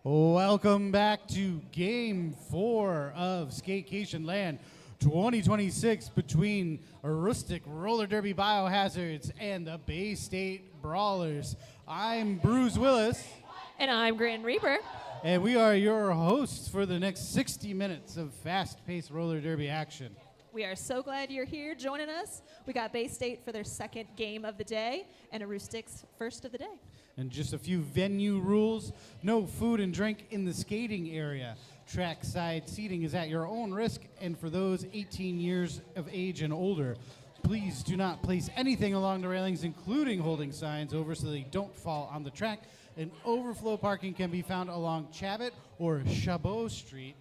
Welcome back to Game 4 of Skatecationland 2026 between Aroostook Roller Derby Biohazards and the Bay State Brawlers. I'm Bruce Willis. And I'm Grand Reaper. And we are your hosts for the next 60 minutes of fast-paced roller derby action. We are so glad you're here joining us. We got Bay State for their second game of the day and Aroostook's first of the day. And just a few venue rules. No food and drink in the skating area. Trackside seating is at your own risk, and for those 18 years of age and older, please do not place anything along the railings, including holding signs over so they don't fall on the track. And overflow parking can be found along Chabot or Chabot Street.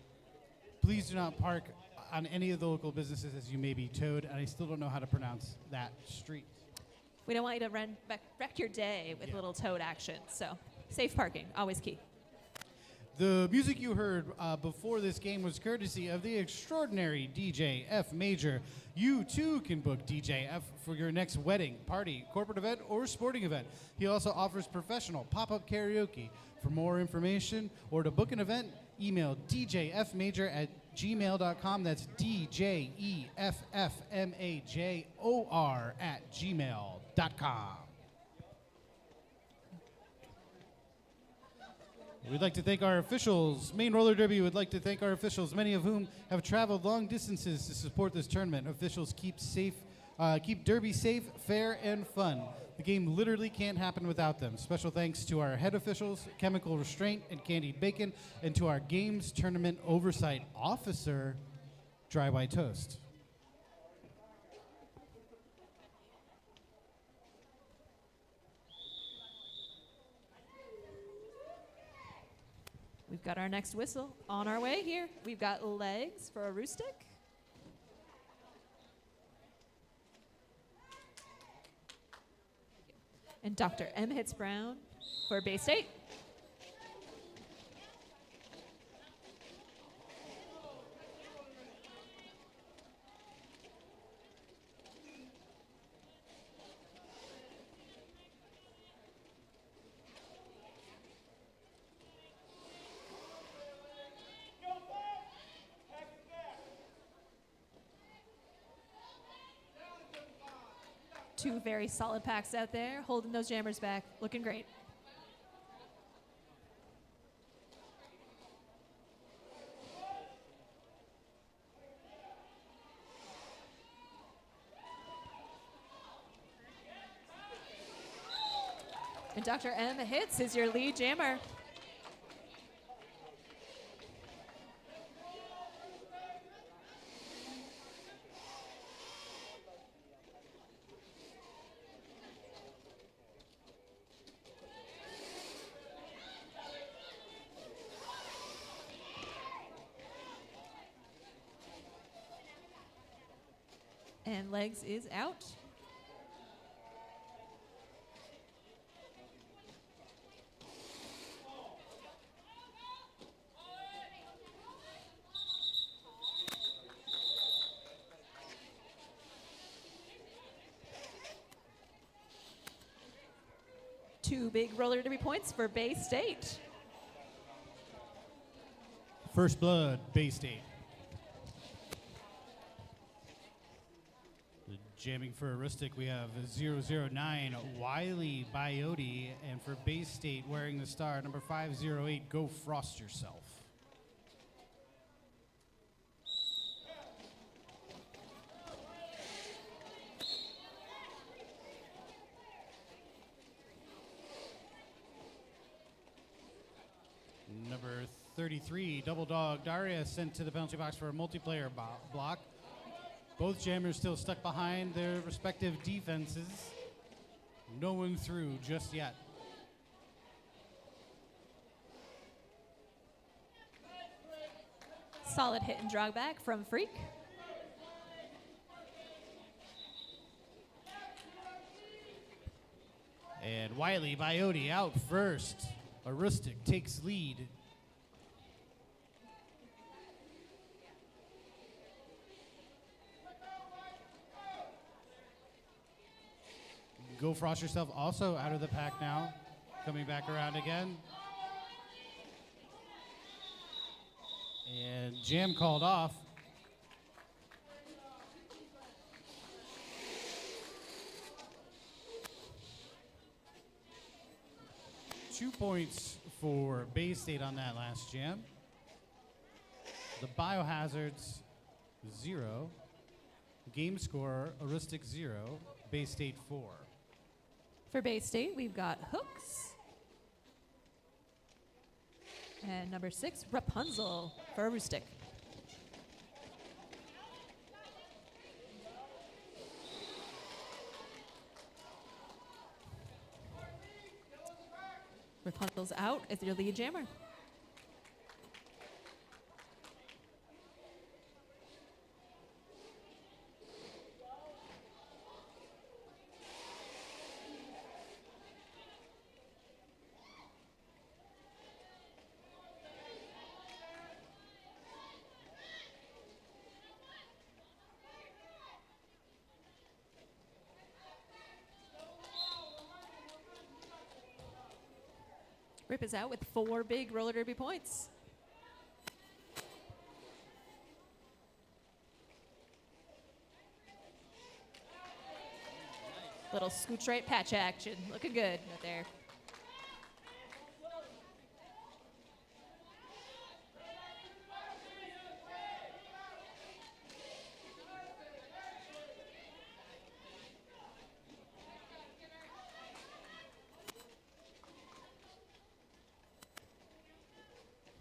Please do not park on any of the local businesses as you may be towed, and I still don't know how to pronounce that street. We don't want you to wreck your day with little toad action, so safe parking, always key. The music you heard before this game was courtesy of the extraordinary DJ F Major. You too can book DJ F for your next wedding, party, corporate event, or sporting event. He also offers professional pop-up karaoke. For more information or to book an event, email djfmajor@gmail.com. That's DJEFFMAJOR@gmail.com. We'd like to thank our officials. Maine Roller Derby would like to thank our officials, many of whom have traveled long distances to support this tournament. Officials keep Derby safe, fair, and fun. The game literally can't happen without them. Special thanks to our head officials, Chemical Restraint and Candied Bacon, and to our Games Tournament Oversight Officer, Dry White Toast. We've got our next whistle on our way here. We've got legs for Aroostook. And Dr. M. Hits Brown for Bay State. Two very solid packs out there, holding those jammers back, looking great. And Dr. M Hits is your lead jammer. And legs is out. Two big roller derby points for Bay State. First blood, Bay State. Jamming for Aroostook, we have 009 Wiley Biote, and for Bay State, wearing the star, number 508, Go Frost Yourself. Number 33, Double Dog Daria, sent to the penalty box for a multiplayer block. Both jammers still stuck behind their respective defenses. No one through just yet. Solid hit and drag back from Freak. And Wiley Biote out first. Aroostook takes lead. Go Frost Yourself also out of the pack now. Coming back around again. Jam called off. Two points for Bay State on that last jam. The Biohazards, 0. Game score, Aroostook 0, Bay State 4. For Bay State, we've got Hooks. And number 6, Rapunzel for Aroostook. Rapunzel's out as your lead jammer. Rip is out with 4 big roller derby points. Little scooch right patch action. Looking good right there.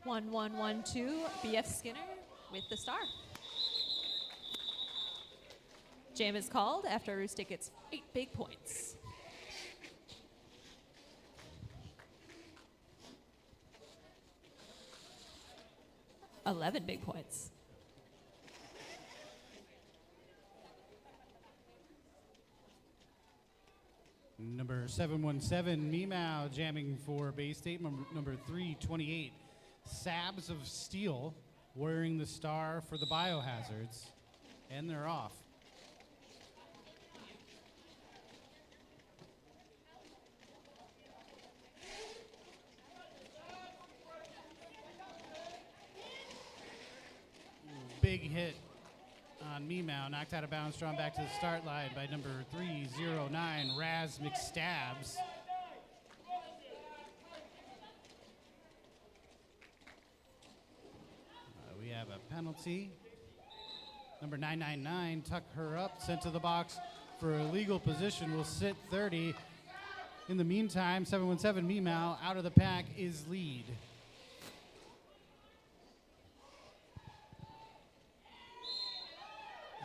One, 1, 1, 2, BF Skinner with the star. Jam is called after Aroostook gets 8 big points. $11 big points. Number 717, Meow jamming for Bay State. Number 328, Sabs of Steel wearing the star for the Biohazards. And they're off. Big hit on Meow, knocked out of bounds, drawn back to the start line by number 309, Raz McStabs. We have a penalty. Number 999, Tuck Her Up, sent to the box for a legal position, will sit 30. In the meantime, 717 Meow out of the pack is lead.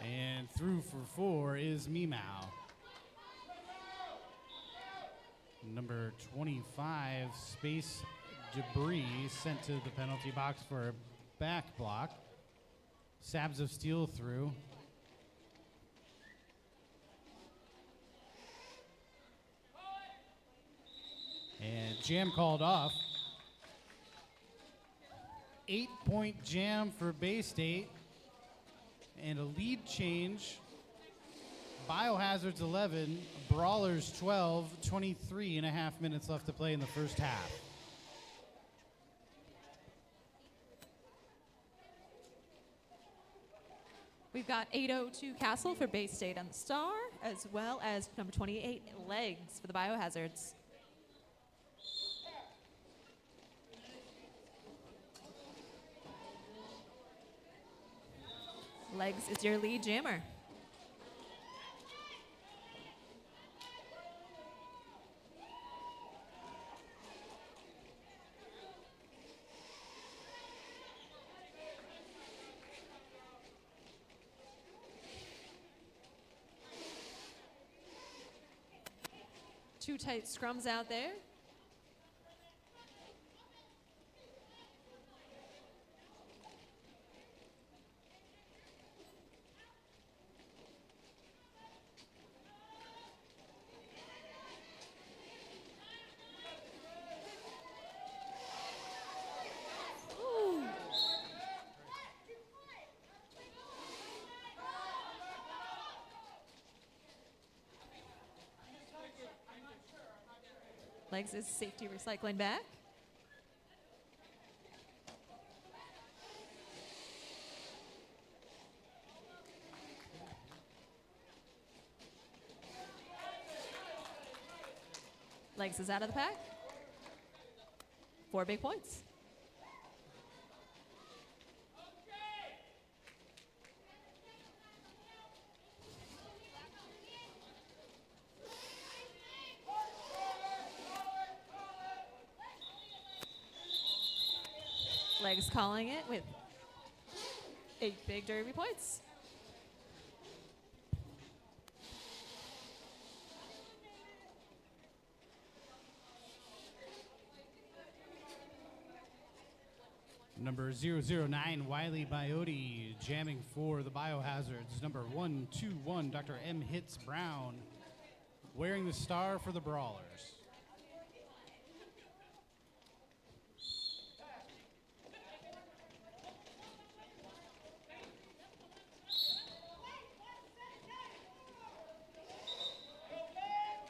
And through for 4 is Meow. Number 25, Space Debris, sent to the penalty box for a back block. Sabs of Steel through. And jam called off. 8-point jam for Bay State. And a lead change. Biohazards 11, Brawlers 12, 23 and a half minutes left to play in the first half. We've got 802 Castle for Bay State on the star, as well as number 28, Legs for the Biohazards. Legs is your lead jammer. Two tight scrums out there. Legs is safety recycling back. Legs is out of the pack. 4 big points. Legs calling it with 8 big derby points. Number 009, Wiley Biote, jamming for the Biohazards. Number 121, Dr. M. Hitz Brown, wearing the star for the Brawlers.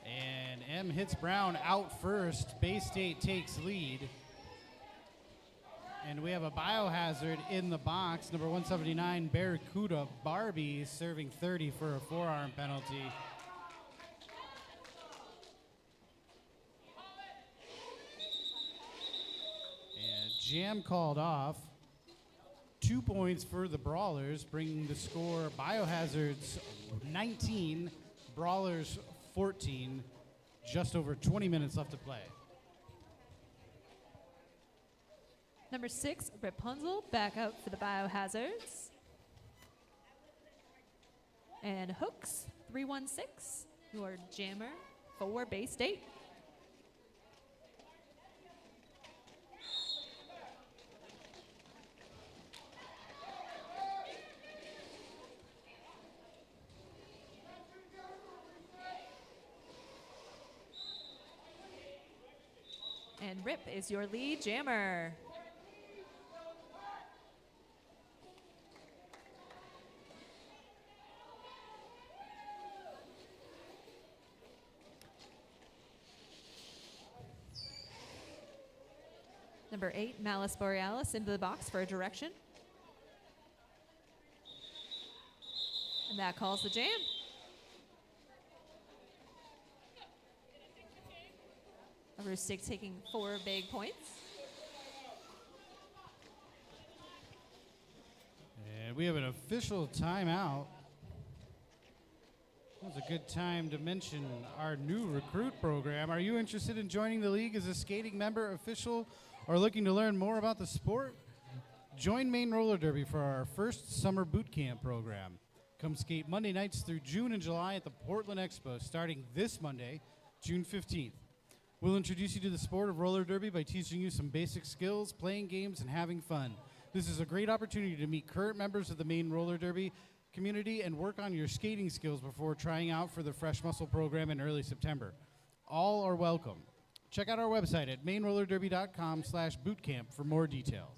And M. Hitz Brown out first. Bay State takes lead. And we have a Biohazard in the box. Number 179, Barracuda Barbie, serving 30 for a forearm penalty. And jam called off. 2 points for the Brawlers, bringing the score Biohazards 19, Brawlers 14. Just over 20 minutes left to play. Number 6, Rapunzel, back out for the Biohazards. And Hooks, 316, your jammer for Bay State. And Rip is your lead jammer. Number 8, Malice Borealis into the box for a direction. And that calls the jam. Aroostook taking 4 big points. And we have an official timeout. That was a good time to mention our new recruit program. Are you interested in joining the league as a skating member, official, or looking to learn more about the sport? Join Maine Roller Derby for our first summer boot camp program. Come skate Monday nights through June and July at the Portland Expo, starting this Monday, June 15th. We'll introduce you to the sport of roller derby by teaching you some basic skills, playing games, and having fun. This is a great opportunity to meet current members of the Maine Roller Derby community and work on your skating skills before trying out for the Fresh Muscle program in early September. All are welcome. Check out our website at mainrollerderby.com/bootcamp for more details.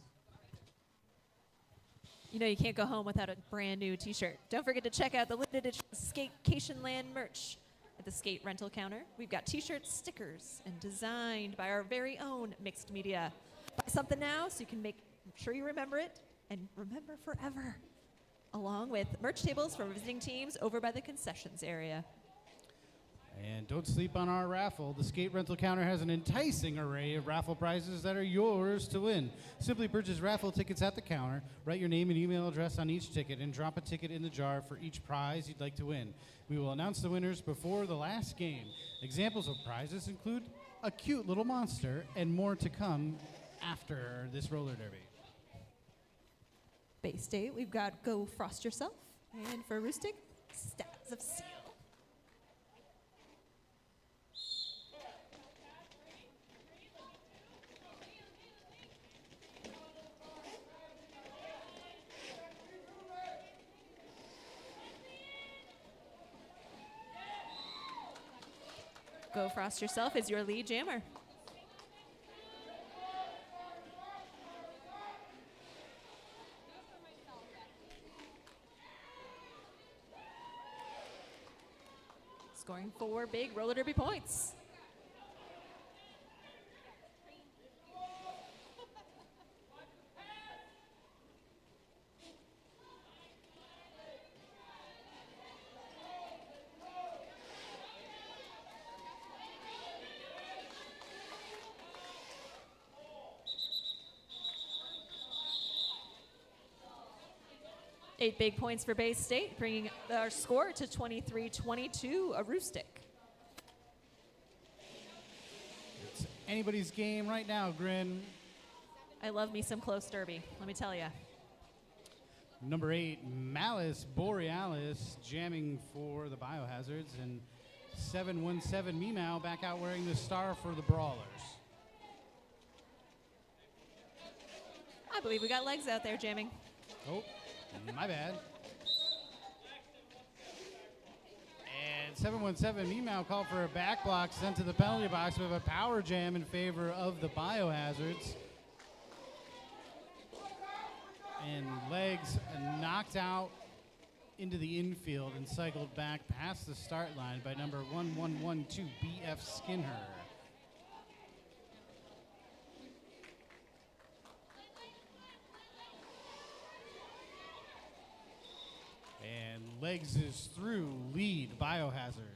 You know you can't go home without a brand new t-shirt. Don't forget to check out the limited edition Skatecationland merch at the skate rental counter. We've got t-shirts, stickers, and designed by our very own mixed media. Buy something now so you can make sure you remember it and remember forever. Along with merch tables for visiting teams over by the concessions area. And don't sleep on our raffle. The skate rental counter has an enticing array of raffle prizes that are yours to win. Simply purchase raffle tickets at the counter, write your name and email address on each ticket, and drop a ticket in the jar for each prize you'd like to win. We will announce the winners before the last game. Examples of prizes include a cute little monster and more to come after this roller derby. Bay State, we've got Go Frost Yourself. And for Aroostook, Stabs of Seal. Go Frost Yourself is your lead jammer. Scoring 4 big roller derby points. 8 big points for Bay State, bringing our score to 23-22, Aroostook. It's anybody's game right now, Grin. I love me some close derby, let me tell you. Number 8, Malice Borealis, jamming for the Biohazards, and 717 Meow back out wearing the star for the Brawlers. I believe we got legs out there jamming. Oh, my bad. And 717 Meow called for a back block sent to the penalty box. We have a power jam in favor of the Biohazards. And legs knocked out into the infield and cycled back past the start line by number 1112, BF Skinner. And legs is through, lead Biohazard.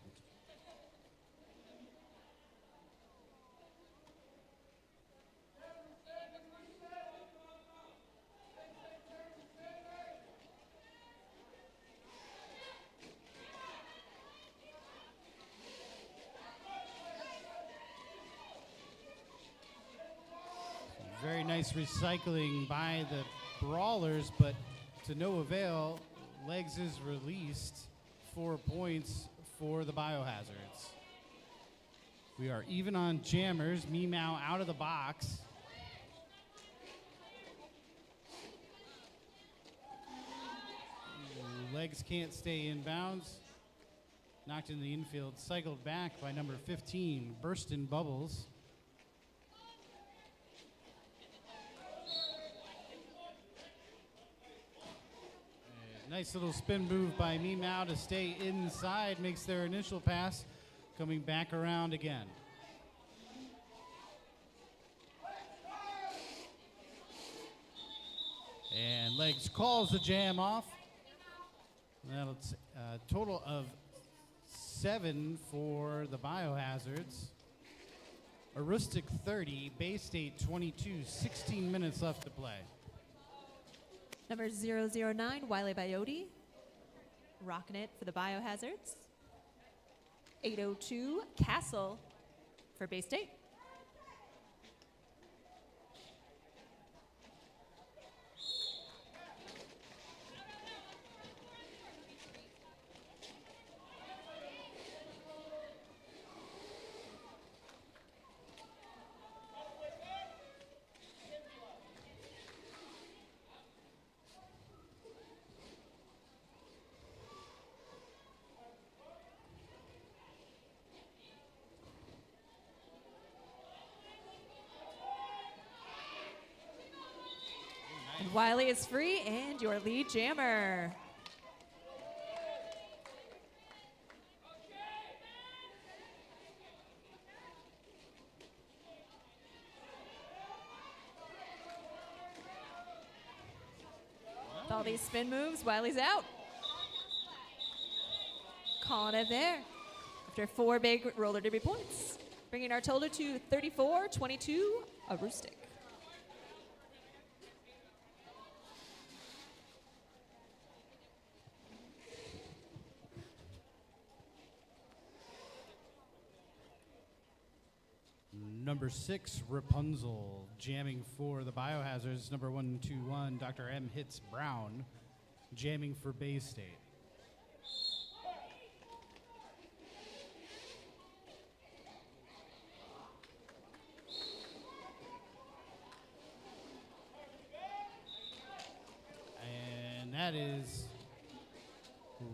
Very nice recycling by the Brawlers, but to no avail. Legs is released. 4 points for the Biohazards. We are even on jammers. Meow out of the box. Legs can't stay in bounds. Knocked in the infield. Cycled back by number 15, Burstin Bubbles. Nice little spin move by Meow to stay inside, makes their initial pass, coming back around again. And legs calls the jam off. That's a total of 7 for the Biohazards. Aroostook 30, Bay State 22, 16 minutes left to play. Number 009, Wiley Biote, rocking it for the Biohazards. 802, Castle for Bay State. And Wiley is free, and your lead jammer. With all these spin moves, Wiley's out. Calling it there after 4 big roller derby points, bringing our total to 34-22, Aroostook. Number 6, Rapunzel, jamming for the Biohazards. Number 121, Dr. M hits Brown, jamming for Bay State. And that is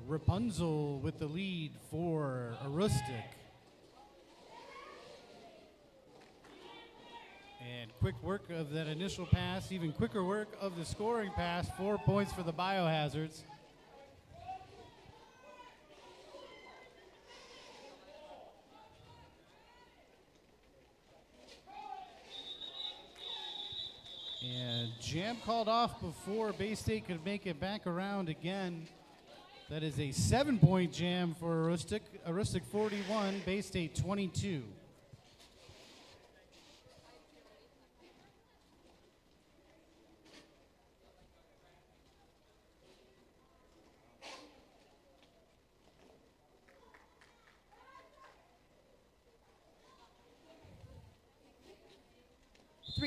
Rapunzel with the lead for Aroostook. And quick work of that initial pass, even quicker work of the scoring pass. 4 points for the Biohazards. And jam called off before Bay State could make it back around again. That is a 7-point jam for Aroostook. Aroostook 41, Bay State 22.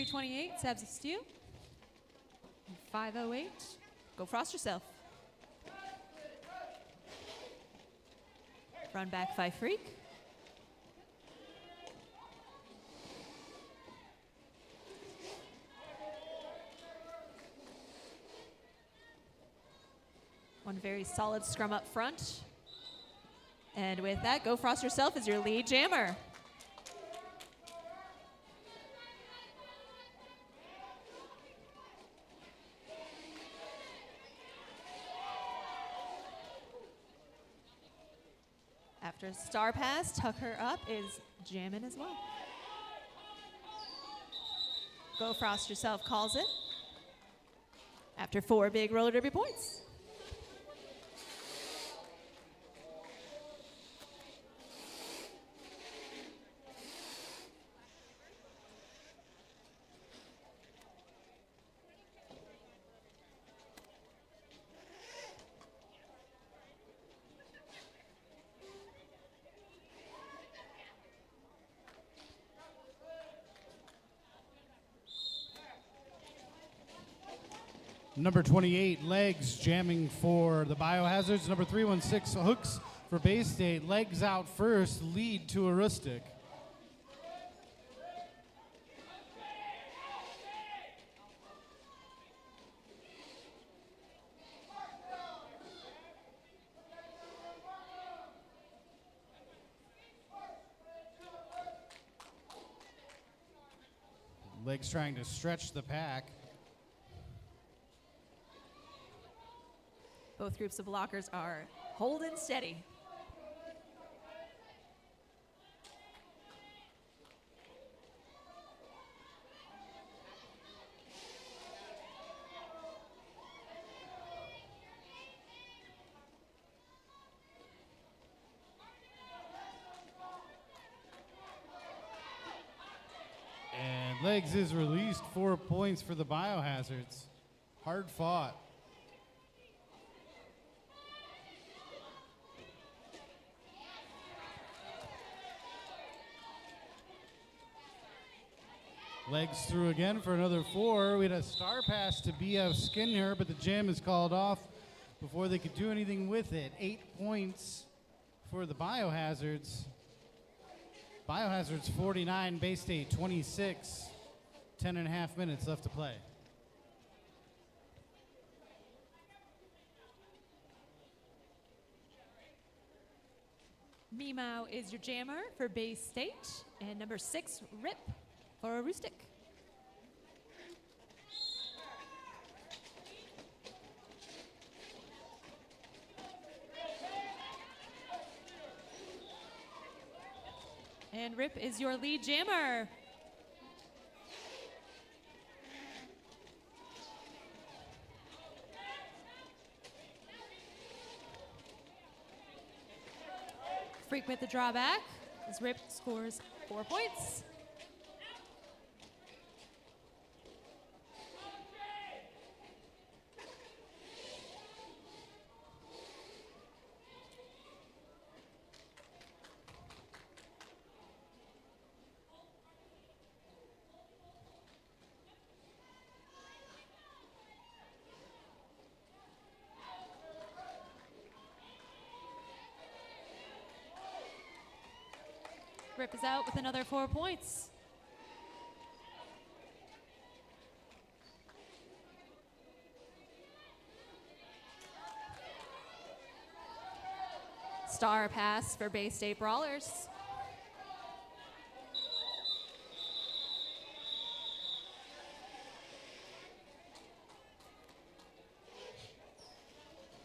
328, Sabs of Steel. 508, Go Frost Yourself. Run back 5 Freak. One very solid scrum up front. And with that, Go Frost Yourself is your lead jammer. After Star Pass, Tuck Her Up is jamming as well. Go Frost Yourself calls it. After 4 big roller derby points. Number 28, Legs, jamming for the Biohazards. Number 316, Hooks for Bay State. Legs out first, lead to Aroostook. Legs trying to stretch the pack. Both groups of blockers are holding steady. And Legs is released, 4 points for the Biohazards. Hard fought. Legs through again for another 4. We had a Star Pass to B.F. Skinner, but the jam is called off before they could do anything with it. 8 points for the Biohazards. Biohazards 49, Bay State 26. 10.5 minutes left to play. Memow is your jammer for Bay State. And number 6, Rip for Aroostook. And Rip is your lead jammer. Freak with the drawback as Rip scores 4 points. Rip is out with another 4 points. Star Pass for Bay State Brawlers.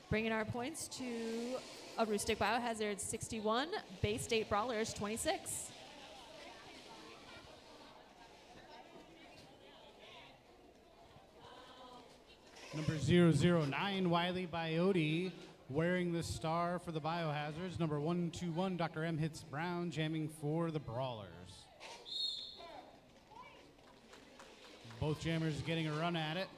Bringing our points to Aroostook Biohazards 61, Bay State Brawlers 26. Number 009, Wiley Biote, wearing the star for the Biohazards. Number 121, Dr. M. Hits Brown, jamming for the Brawlers. Both jammers getting a run at it.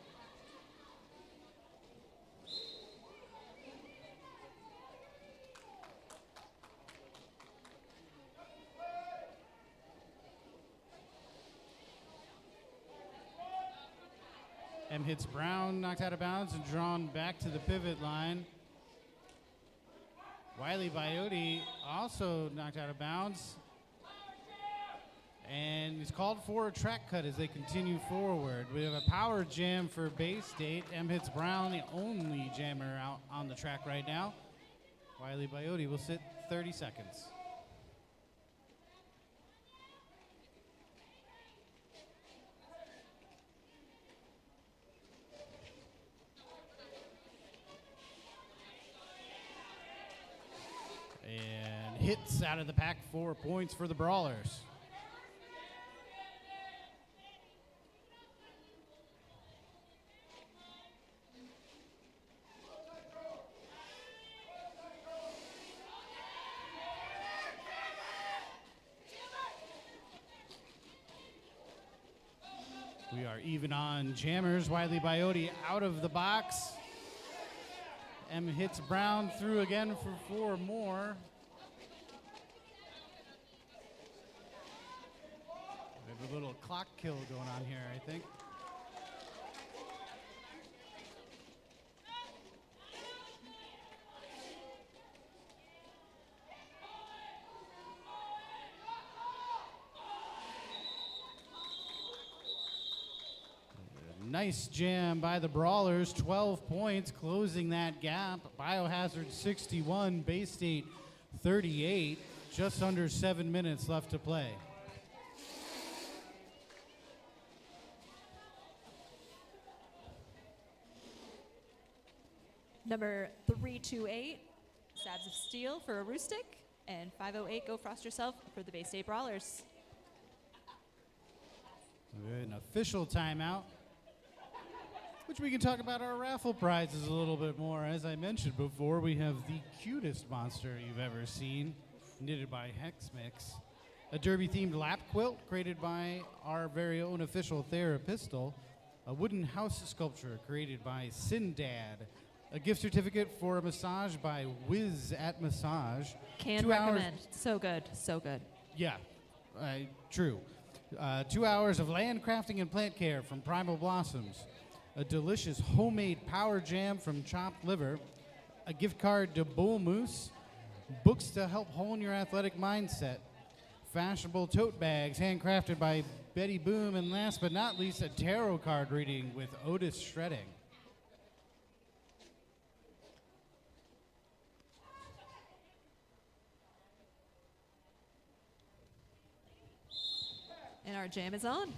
hits Brown, knocked out of bounds and drawn back to the pivot line. Wiley Biote also knocked out of bounds. And he's called for a track cut as they continue forward. We have a power jam for Bay State. M hits Brown, the only jammer out on the track right now. Wiley Biote will sit 30 seconds. And hits out of the pack, 4 points for the Brawlers. We are even on jammers. Wiley Biote out of the box. M hits Brown through again for 4 more. We have a little clock kill going on here, I think. Nice jam by the Brawlers, 12 points, closing that gap. Biohazard 61, Bay State 38, just under 7 minutes left to play. Number 328, Sabs of Steel for Aroostook, and 508, Go Frost Yourself for the Bay State Brawlers. An official timeout, which we can talk about our raffle prizes a little bit more. As I mentioned before, we have the cutest monster you've ever seen, knitted by Hex Mix. A derby-themed lap quilt created by our very own official Therapistol. A wooden house sculpture created by Sindad. A gift certificate for a massage by Whiz at Massage. Can't recommend. So good, so good. Yeah, true. 2 hours of land crafting and plant care from Primal Blossoms. A delicious homemade power jam from Chopped Liver, a gift card to Bull Moose, books to help hone your athletic mindset, fashionable tote bags handcrafted by Betty Boom, and last but not least, a tarot card reading with Otis Shredding. And our jam is on.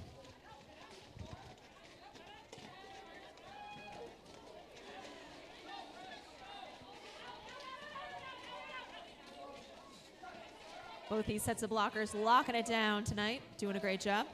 Both these sets of blockers locking it down tonight, doing a great job.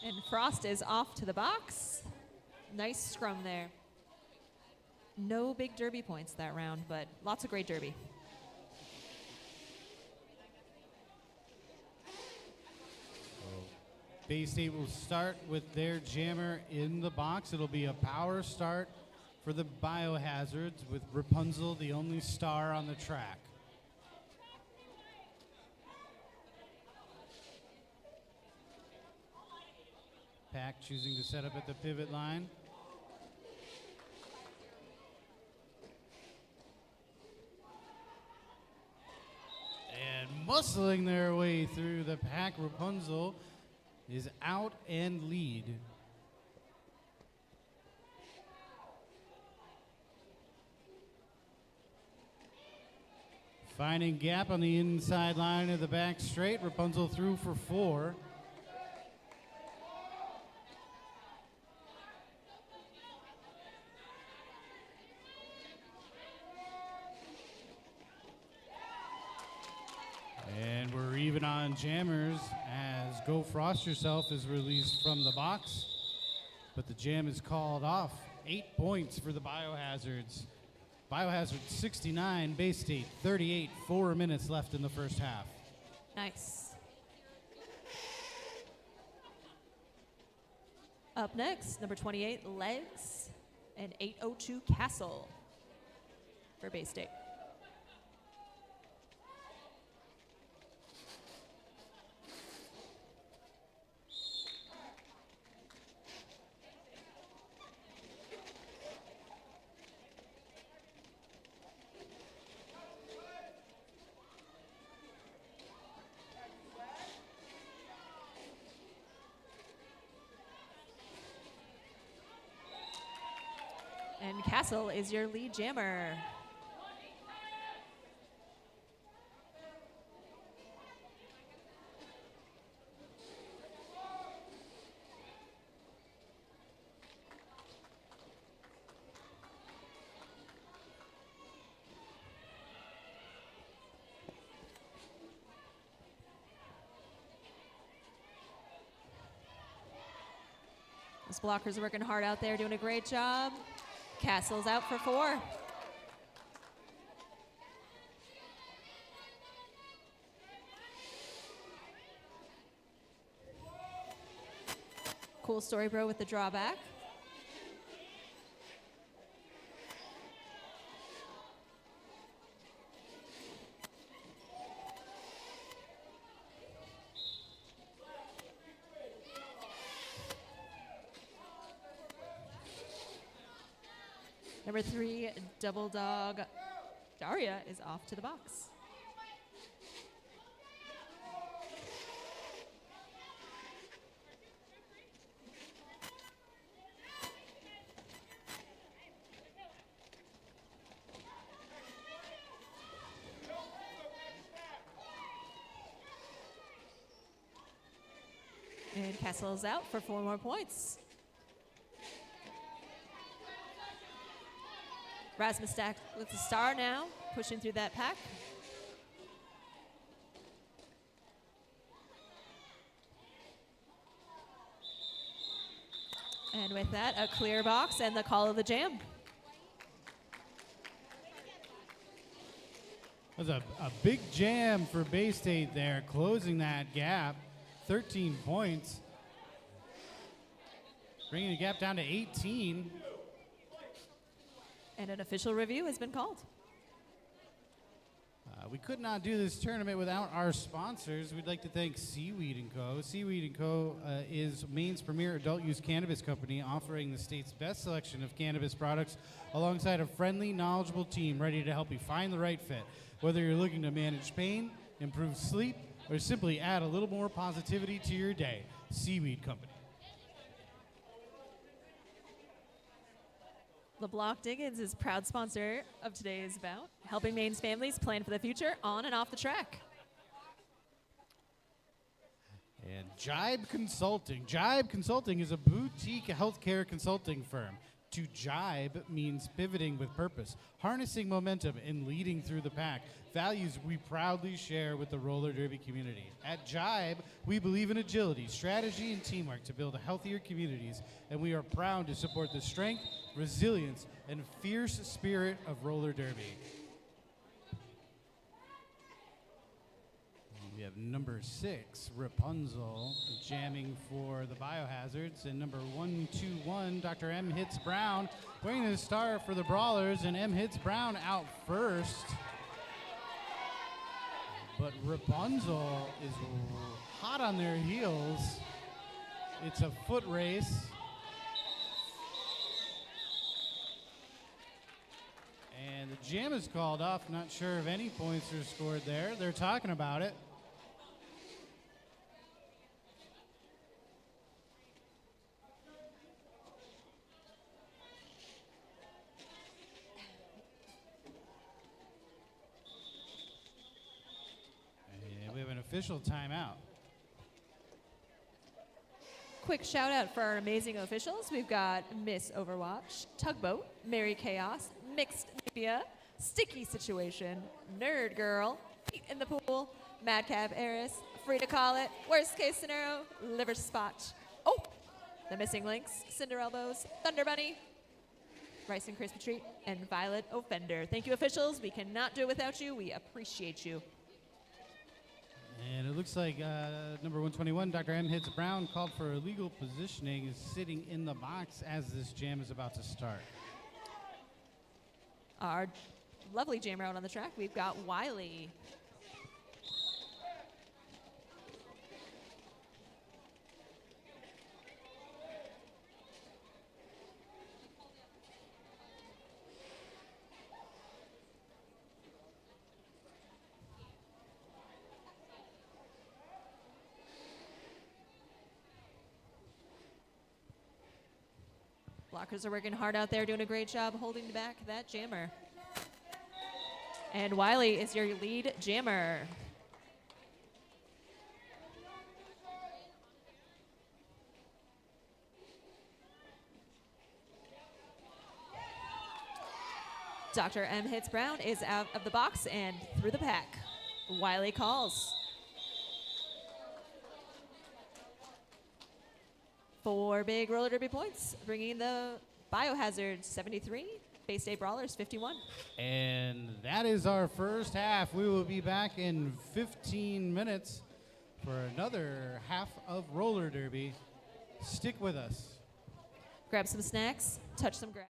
And Frost is off to the box. Nice scrum there. No big derby points that round, but lots of great derby. Bay State will start with their jammer in the box. It'll be a power start for the Biohazards with Rapunzel, the only star on the track. Pack choosing to set up at the pivot line. And muscling their way through the pack, Rapunzel is out and lead. Finding gap on the inside line of the back straight, Rapunzel through for 4. And we're even on jammers as Go Frost Yourself is released from the box. But the jam is called off. 8 points for the Biohazards. Biohazards 69, Bay State 38, 4 minutes left in the first half. Nice. Up next, number 28, Legs, and 802 Castle for Bay State. And Castle is your lead jammer. Those blockers are working hard out there, doing a great job. Castle's out for 4. Cool story, bro, with the drawback. Number 3, Double Dog Daria is off to the box. And Castle's out for 4 more points. Rasmus Stack with the star now, pushing through that pack. And with that, a clear box and the call of the jam. That was a big jam for Bay State there, closing that gap. 13 points. Bringing the gap down to 18. And an official review has been called. We could not do this tournament without our sponsors. We'd like to thank Seaweed & Co. Seaweed & Co. Is Maine's premier adult-use cannabis company, offering the state's best selection of cannabis products alongside a friendly, knowledgeable team ready to help you find the right fit. Whether you're looking to manage pain, improve sleep, or simply add a little more positivity to your day, Seaweed Company. LeBlanc Diggins is proud sponsor of today's bout, helping Maine's families plan for the future on and off the track. And Jibe Consulting. Jibe Consulting is a boutique healthcare consulting firm. To jibe means pivoting with purpose, harnessing momentum, and leading through the pack. Values we proudly share with the roller derby community. At Jibe, we believe in agility, strategy, and teamwork to build healthier communities, and we are proud to support the strength, resilience, and fierce spirit of roller derby. We have number 6, Rapunzel, jamming for the Biohazards, and number 121, Dr. M. Hits Brown, wearing the star for the Brawlers, and M. Hits Brown out first. But Rapunzel is hot on their heels. It's a foot race. And the jam is called off. Not sure if any points are scored there. They're talking about it. And we have an official timeout. Quick shout out for our amazing officials. We've got Miss Overwatch, Tugboat, Mary Chaos, Mixed Media, Sticky Situation, Nerd Girl, Pete in the pool. Madcap Heiress, free to call it. Worst case scenario, liver spot. Oh, the missing links, Cinder Elbows, Thunder Bunny, Rice and Krispy Treat, and Violet Offender. Thank you, officials. We cannot do it without you. We appreciate you. And it looks like number 121, Dr. M. Hits Brown, called for illegal positioning, is sitting in the box as this jam is about to start. Our lovely jammer out on the track, we've got Wiley. Blockers are working hard out there, doing a great job holding back that jammer. And Wiley is your lead jammer. Dr. M. Hits Brown is out of the box and through the pack. Wiley calls. 4 big roller derby points, bringing the Biohazards 73, Bay State Brawlers 51. And that is our first half. We will be back in 15 minutes for another half of roller derby. Stick with us. Grab some snacks, touch some grass.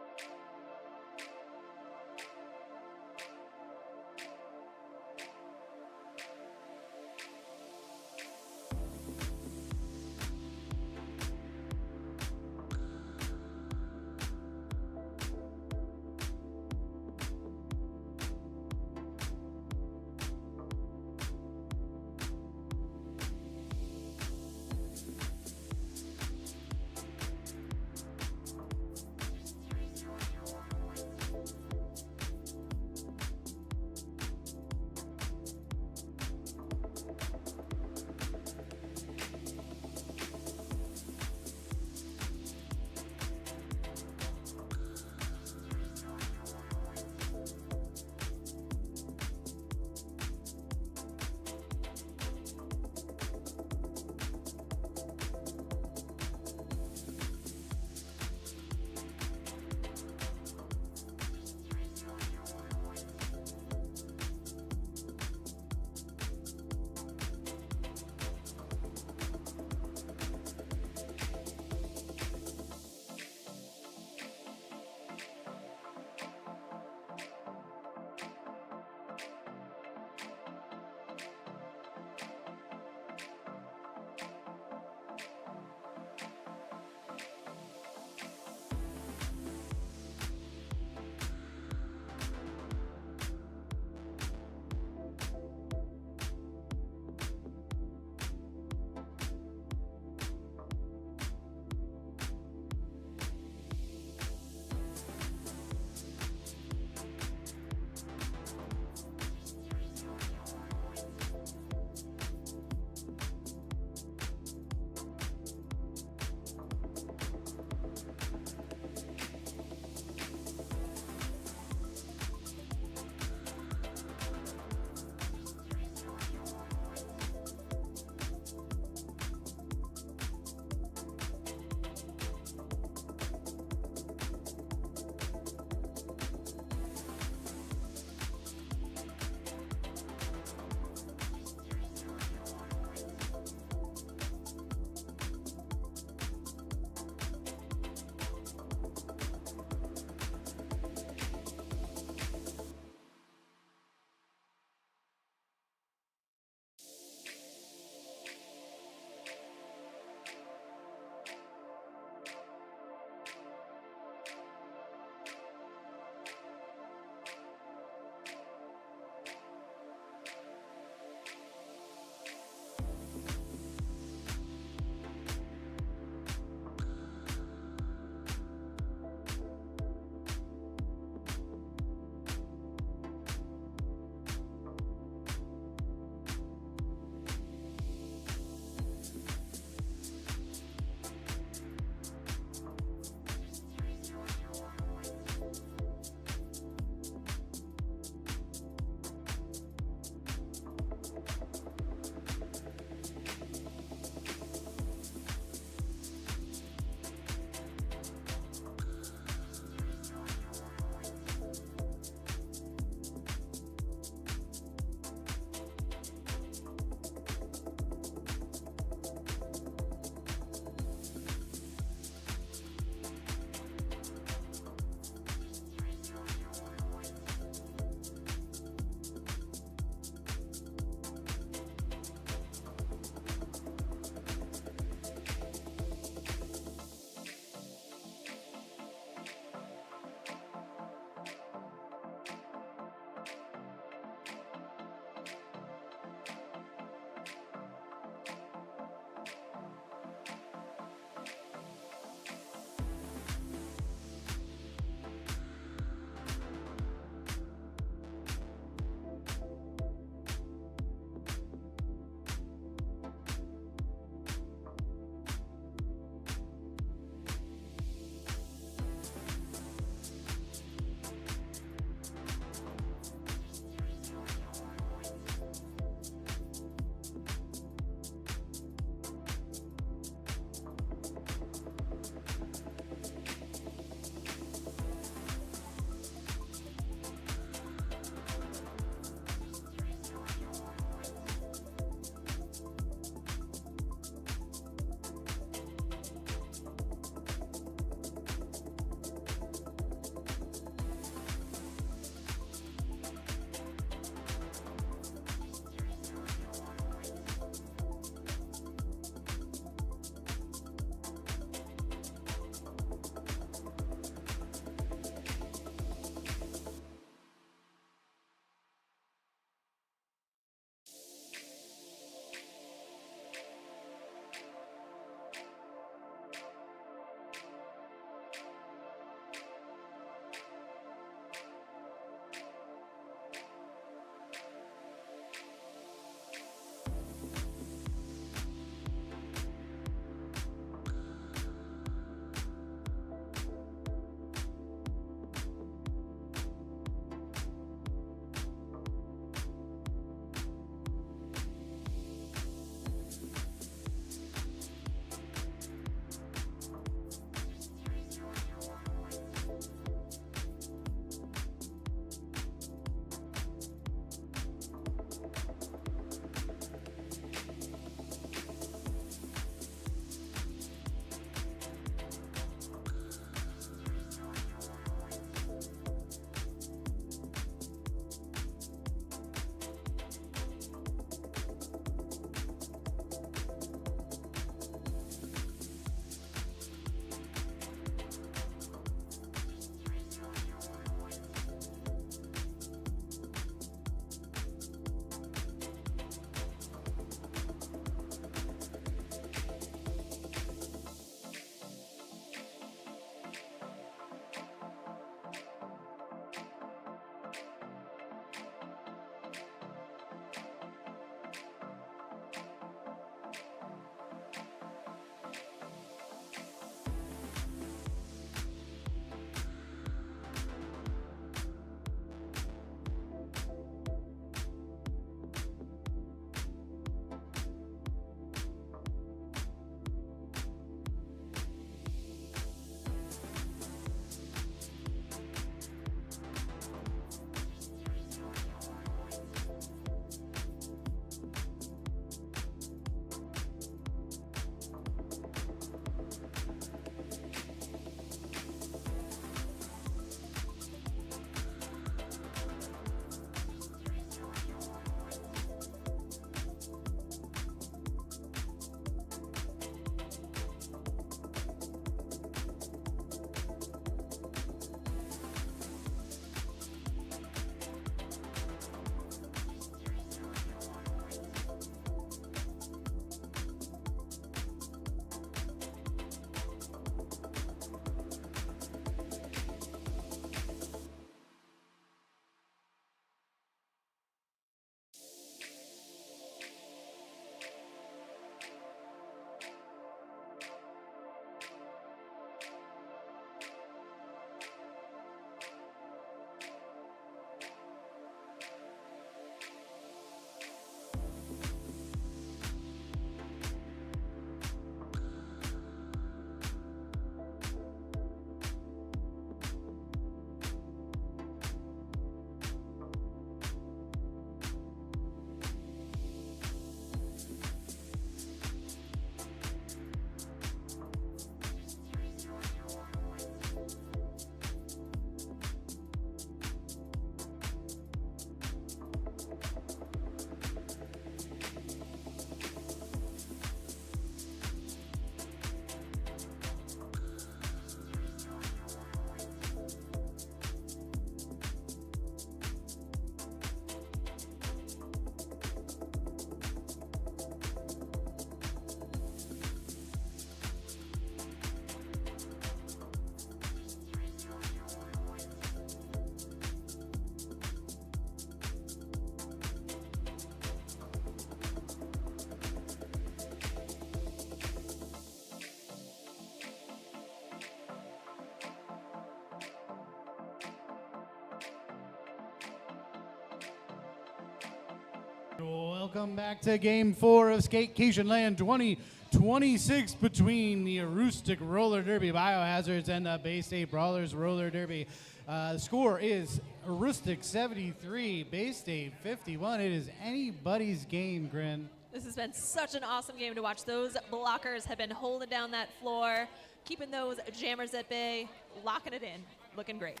Welcome back to Game 4 of Skatecationland 2026 between the Aroostook Roller Derby Biohazards and the Bay State Brawlers Roller Derby. The score is Aroostook 73, Bay State 51. It is anybody's game, Grin. This has been such an awesome game to watch. Those blockers have been holding down that floor, keeping those jammers at bay, locking it in, looking great.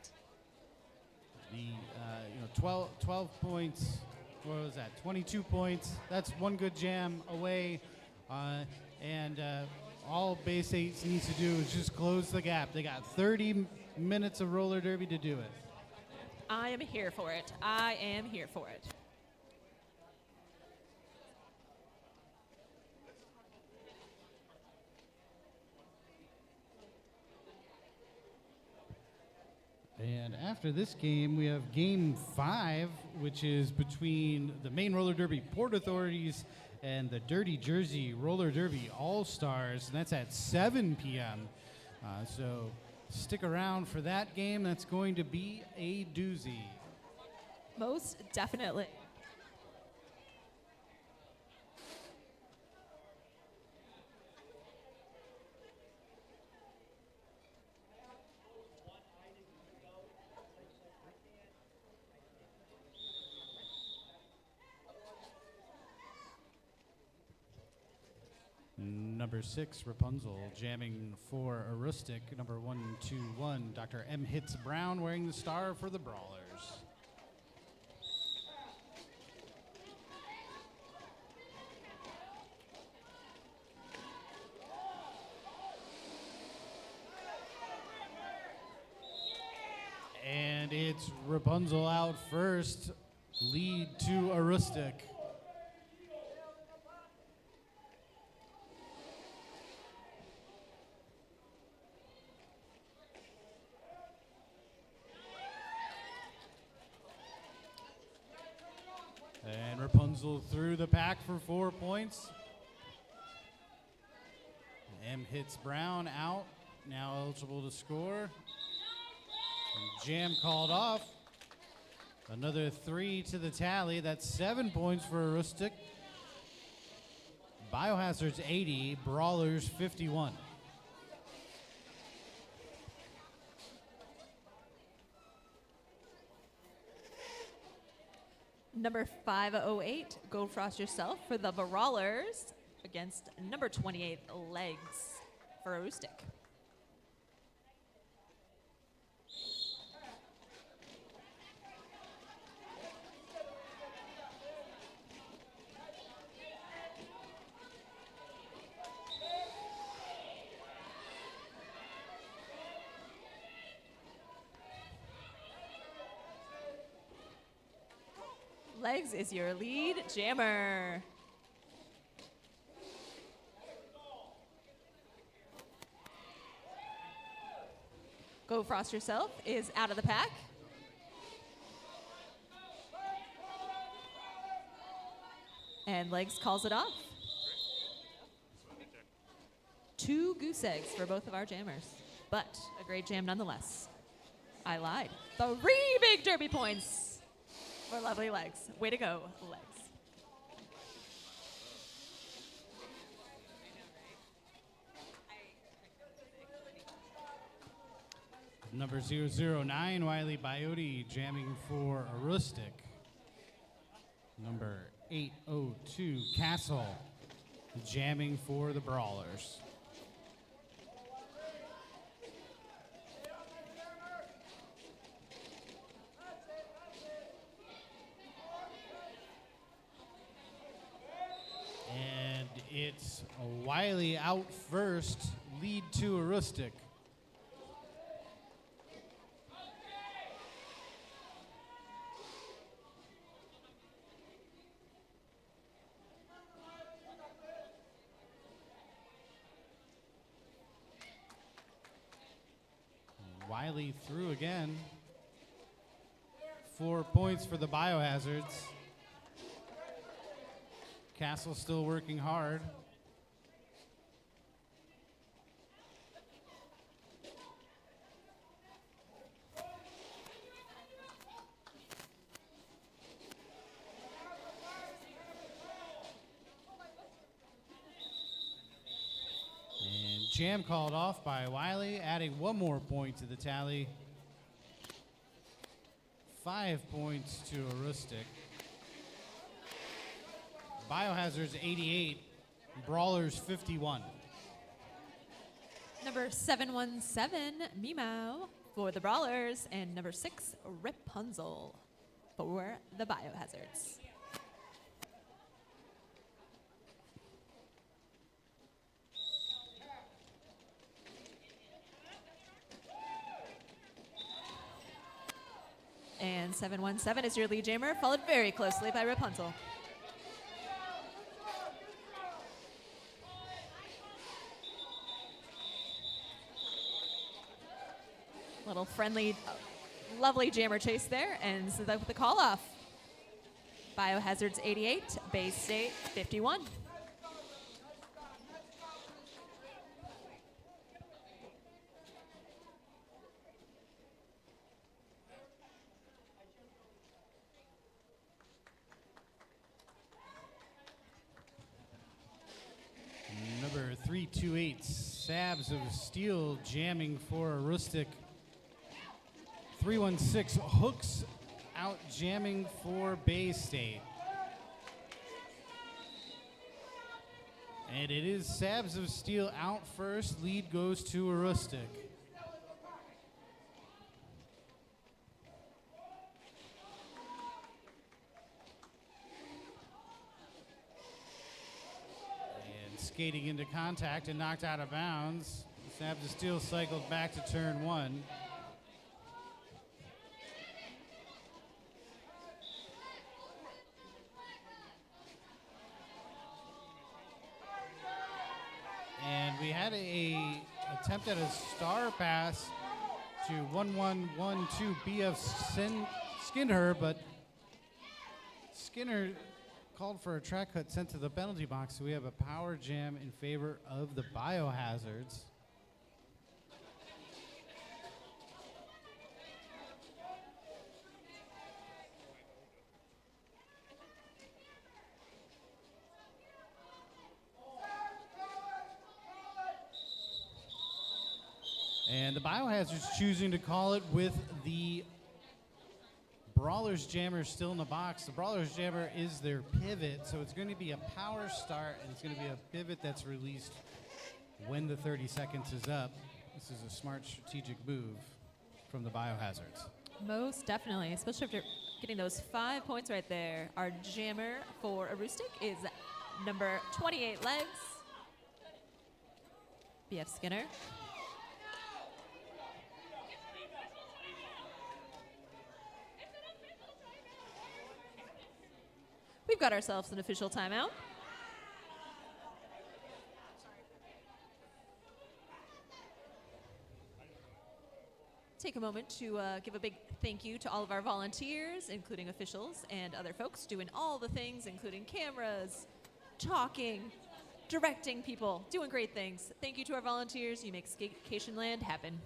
The 12 points. What was that? 22 points. That's one good jam away, and all Bay State needs to do is just close the gap. They got 30 minutes of roller derby to do it. I am here for it. I am here for it. And after this game, we have Game 5, which is between the Maine Roller Derby Port Authorities and the Dirty Jersey Roller Derby All-Stars, and that's at 7 p.m. So stick around for that game. That's going to be a doozy. Most definitely. Number 6, Rapunzel, jamming for Aroostook. Number 121, Dr. M. Hits Brown, wearing the star for the Brawlers. And it's Rapunzel out first, lead to Aroostook. And Rapunzel through the pack for 4 points. M hits Brown out, now eligible to score. And jam called off. Another 3 to the tally. That's 7 points for Aroostook. Biohazards 80, Brawlers 51. Number 508, Go Frost Yourself for the Brawlers against number 28, Legs for Aroostook. Legs is your lead jammer. Go Frost Yourself is out of the pack. And Legs calls it off. 2 goose eggs for both of our jammers, but a great jam nonetheless. I lied. 3 big derby points for lovely Legs. Way to go, Legs. Number 009, Wiley Biote, jamming for Aroostook. Number 802, Castle, jamming for the Brawlers. And it's Wiley out first, lead to Aroostook. Wiley through again. 4 points for the Biohazards. Castle still working hard. Jam called off by Wiley, adding one more point to the tally. 5 points to Aroostook. Biohazards 88, Brawlers 51. Number 717, Meow for the Brawlers, and number 6, Rapunzel for the Biohazards. And 717 is your lead jammer, followed very closely by Rapunzel. Little friendly, lovely jammer chase there, and so the call off. Biohazards 88, Bay State 51. Number 328, Sabs of Steel jamming for Aroostook. 316, Hooks out jamming for Bay State. And it is Sabs of Steel out first. Lead goes to Aroostook. And skating into contact and knocked out of bounds. Sabs of Steel cycled back to turn 1. And we had a attempt at a star pass to 1112 BF Skinner, but Skinner called for a track cut sent to the penalty box, so we have a power jam in favor of the Biohazards. And the Biohazards choosing to call it with the Brawlers jammer still in the box. The Brawlers jammer is their pivot, so it's going to be a power start, and it's going to be a pivot that's released when the 30 seconds is up. This is a smart strategic move from the Biohazards. Most definitely, especially after getting those 5 points right there. Our jammer for Aroostook is number 28 Legs, BF Skinner. We've got ourselves an official timeout. Take a moment to give a big thank you to all of our volunteers, including officials and other folks doing all the things, including cameras, talking, directing people, doing great things. Thank you to our volunteers. You make Skatecationland happen.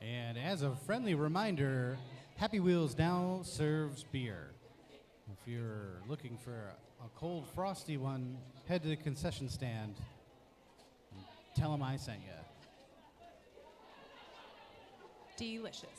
And as a friendly reminder, Happy Wheels now serves beer. If you're looking for a cold, frosty one, head to the concession stand. And tell them I sent you. Delicious.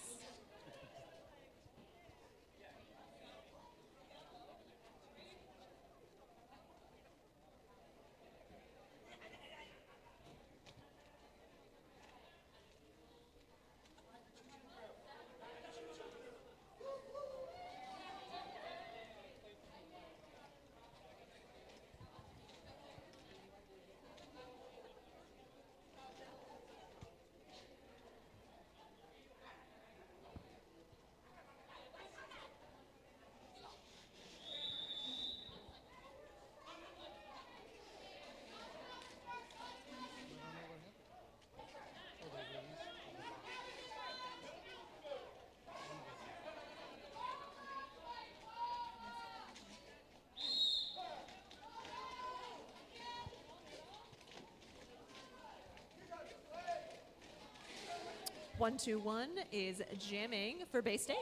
One, 2, 1 is jamming for Bay State.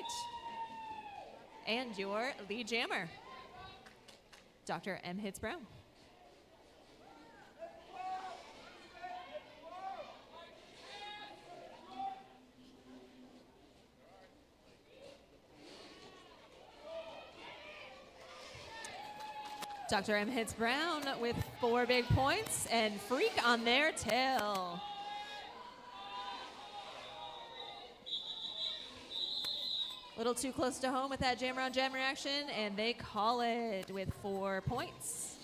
And your lead jammer, Dr. M. Hitz Brown. Dr. M hits Brown with 4 big points and Freak on their tail. A little too close to home with that jam around jam reaction, and they call it with 4 points.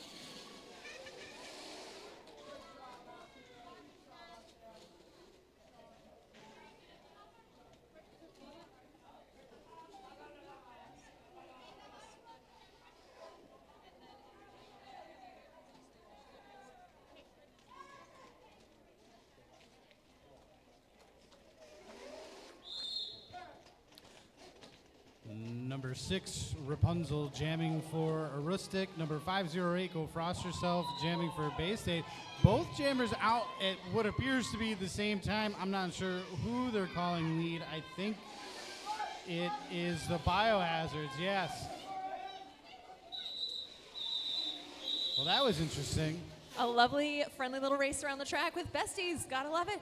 Number 6, Rapunzel jamming for Aroostook. Number 508, Go Frost Yourself, jamming for Bay State. Both jammers out at what appears to be the same time. I'm not sure who they're calling lead. I think it is the Biohazards, yes. Well, that was interesting. A lovely, friendly little race around the track with besties. Gotta love it.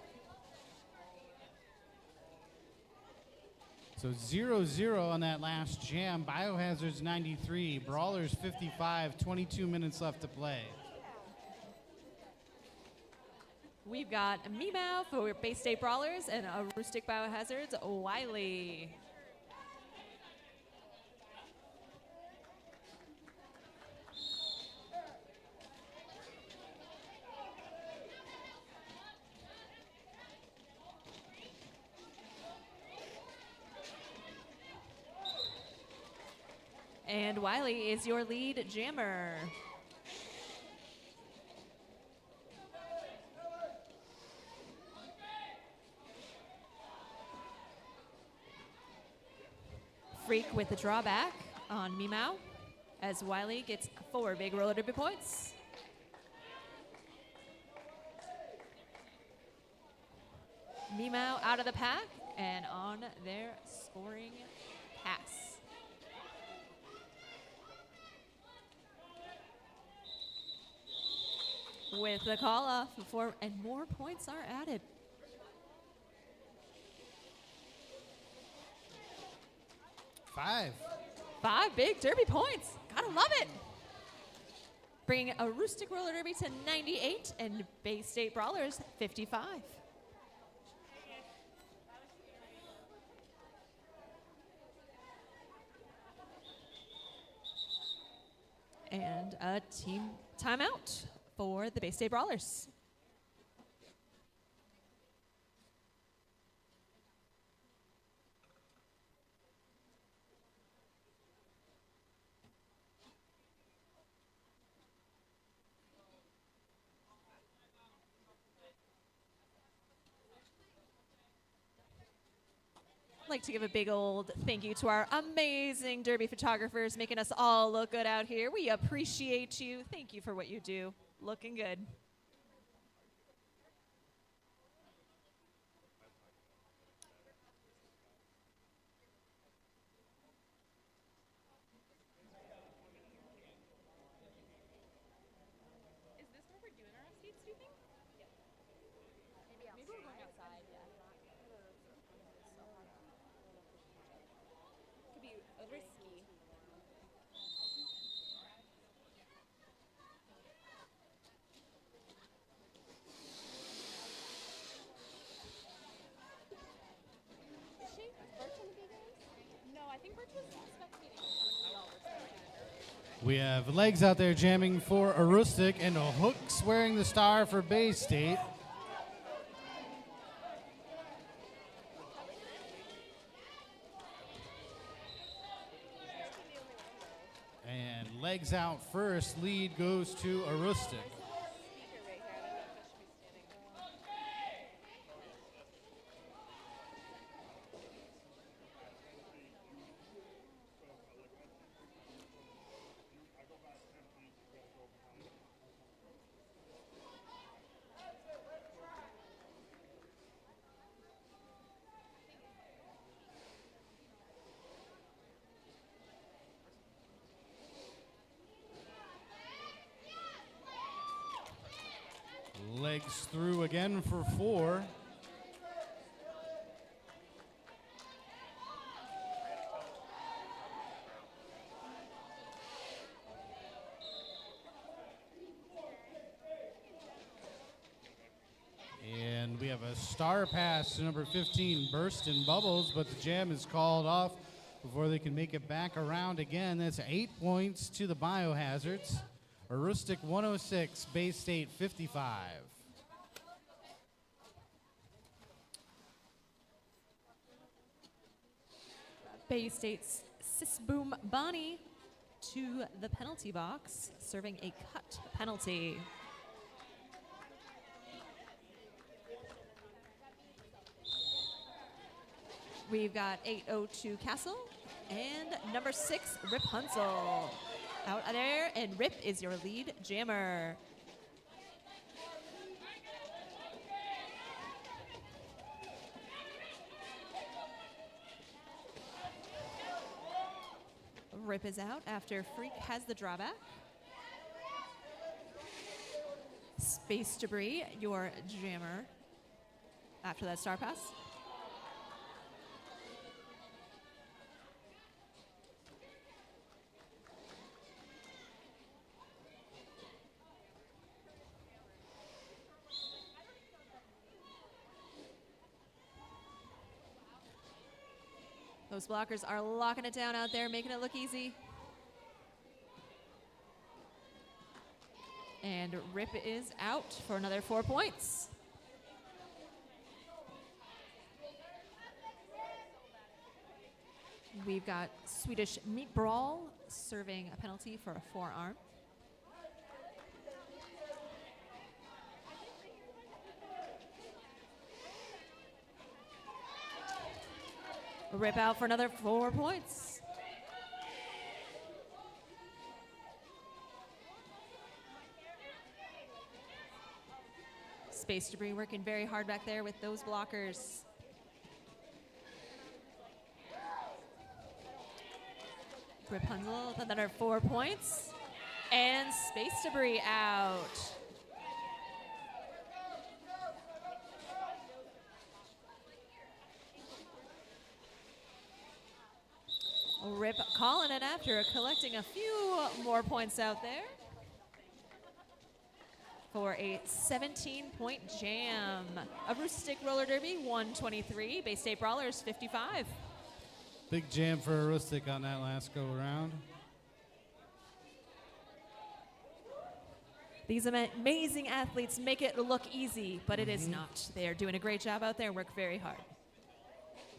So 0-0 on that last jam. Biohazards 93, Brawlers 55, 22 minutes left to play. We've got Meow for Bay State Brawlers and Aroostook Biohazards, Wiley. And Wiley is your lead jammer. Freak with the drawback on Meow as Wiley gets 4 big roller derby points. Meow out of the pack and on their scoring pass. With the call off and more points are added. Five big derby points. Gotta love it. Bringing Aroostook Roller Derby to 98 and Bay State Brawlers 55. And a team timeout for the Bay State Brawlers. I'd like to give a big old thank you to our amazing derby photographers making us all look good out here. We appreciate you. Thank you for what you do. Looking good. Is this where we're doing our skates, do you think? Yeah. Maybe we're going outside, yeah. Could be risky. Is she? Birch on the big ones? No, I think Birch was spectating when we all were spectating. We have Legs out there jamming for Aroostook and a Hooks wearing the star for Bay State. And Legs out first, lead goes to Aroostook. Legs through again for 4. have a star pass to number 15, Burst and Bubbles, but the jam is called off before they can make it back around again. That's 8 points to the Biohazards. Aroostook 106, Bay State 55. Bay State's Sisboom Bonnie to the penalty box, serving a cut penalty. We've got 802 Castle and number 6 Rapunzel out there, and Rip is your lead jammer. Rip is out after Freak has the drawback. Space Debris, your jammer after that star pass. Those blockers are locking it down out there, making it look easy. And Rip is out for another 4 points. We've got Swedish Meat Brawl serving a penalty for a forearm. Rip out for another 4 points. Space Debris working very hard back there with those blockers. Rapunzel with another 4 points. And Space Debris out. Rip calling it after collecting a few more points out there for a 17-point jam. Aroostook Roller Derby 123, Bay State Brawlers 55. Big jam for Aroostook on that last go around. These amazing athletes make it look easy, but it is not. They are doing a great job out there and work very hard.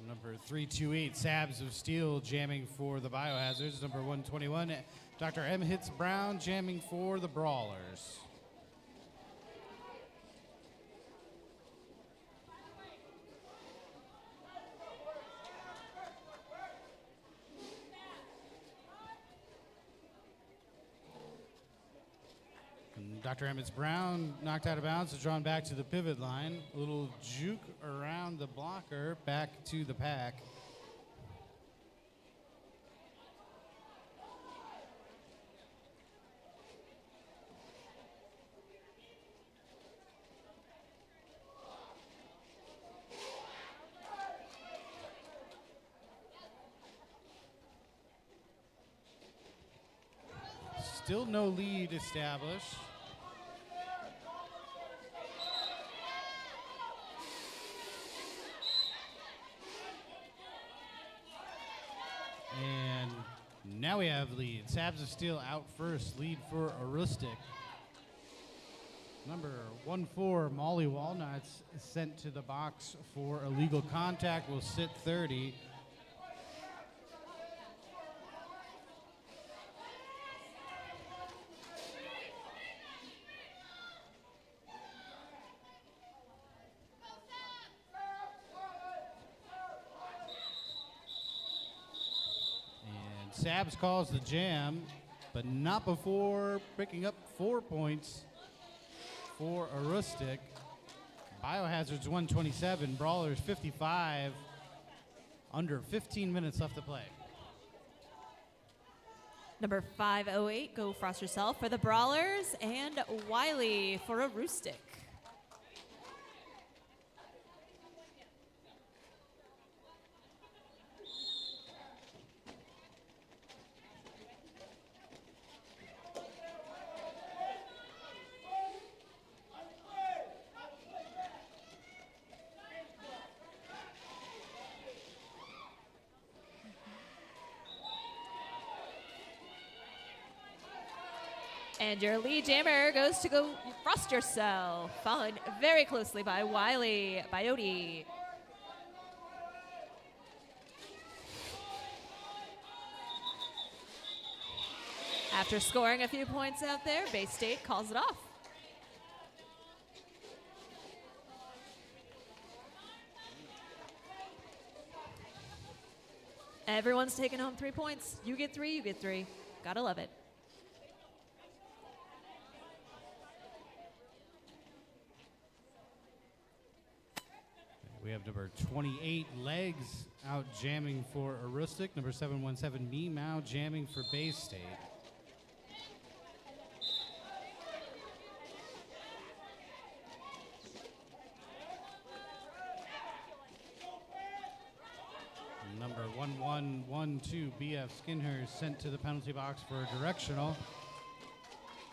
Number 328, Sabs of Steel, jamming for the Biohazards. Number 121, Dr. M. Hits Brown, jamming for the Brawlers. And Dr. Emmett Brown knocked out of bounds, is drawn back to the pivot line. A little juke around the blocker, back to the pack. Still no lead established. And now we have lead. Sabs of Steel out first, lead for Aroostook. Number 14, Molly Walnuts, sent to the box for illegal contact, will sit 30. Sabs calls the jam, but not before picking up 4 points for Aroostook. Biohazards 127, Brawlers 55, under 15 minutes left to play. Number 508, Go Frost Yourself for the Brawlers, and Wiley for Aroostook. And your lead jammer goes to go Frost Yourself, followed very closely by Wiley Biote. After scoring a few points out there, Bay State calls it off. Everyone's taking home 3 points. You get 3, you get 3. Gotta love it. We have number 28, Legs, out jamming for Aroostook. Number 717, Meow, jamming for Bay State. Number 1112, BF Skinner, sent to the penalty box for a directional.